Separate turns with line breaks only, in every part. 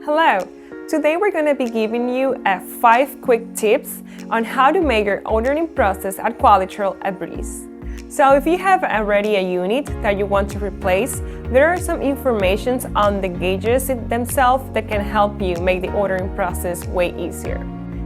Hello! Today we're going to be giving you 5 quick tips on how to make your ordering process at Qualitrol a breeze. So if you have already a unit that you want to replace, there are some information on the gauges themselves that can help you make the ordering process way easier.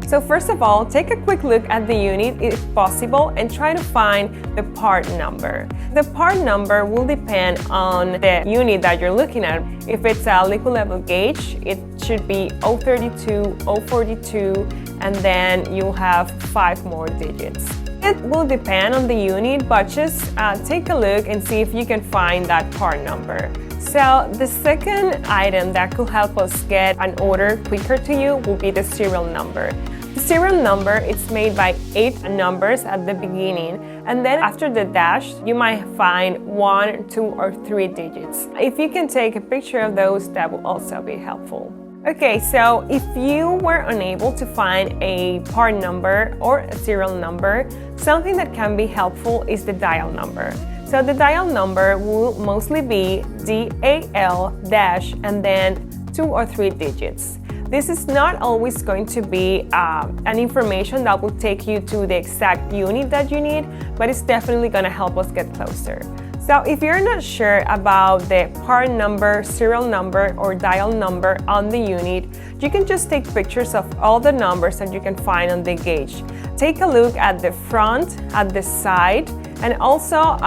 So first of all, take a quick look at the unit if possible and try to find the part number. The part number will depend on the unit that you're looking at. If it's a liquid level gauge, it should be 032, 042, and then you'll have 5 more digits. It will depend on the unit, but just take a look and see if you can find that part number. So the second item that could help us get an order quicker to you will be the serial number. The serial number is made by 8 numbers at the beginning, and then after the dash, you might find 1, 2, or 3 digits. If you can take a picture of those, that will also be helpful. Okay, so if you were unable to find a part number or a serial number, something that can be helpful is the dial number. So the dial number will mostly be DAL dash and then 2 or 3 digits. This is not always going to be an information that will take you to the exact unit that you need, but it's definitely going to help us get closer. So if you're not sure about the part number, serial number, or dial number on the unit, you can just take pictures of all the numbers that you can find on the gauge. Take a look at the front, at the side, and also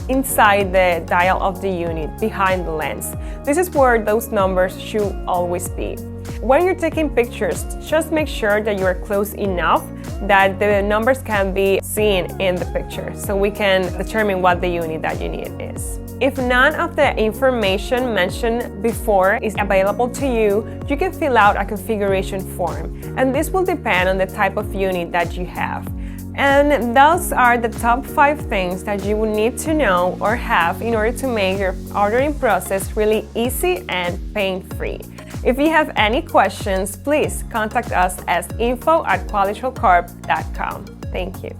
inside the dial of the unit, behind the lens. This is where those numbers should always be. When you're taking pictures, just make sure that you are close enough that the numbers can be seen in the picture so we can determine what the unit that you need is. If none of the information mentioned before is available to you, you can fill out a configuration form, and this will depend on the type of unit that you have. And those are the top 5 things that you will need to know or have in order to make your ordering process really easy and pain-free. If you have any questions, please contact us at info@qualitrolcorp.com. Thank you.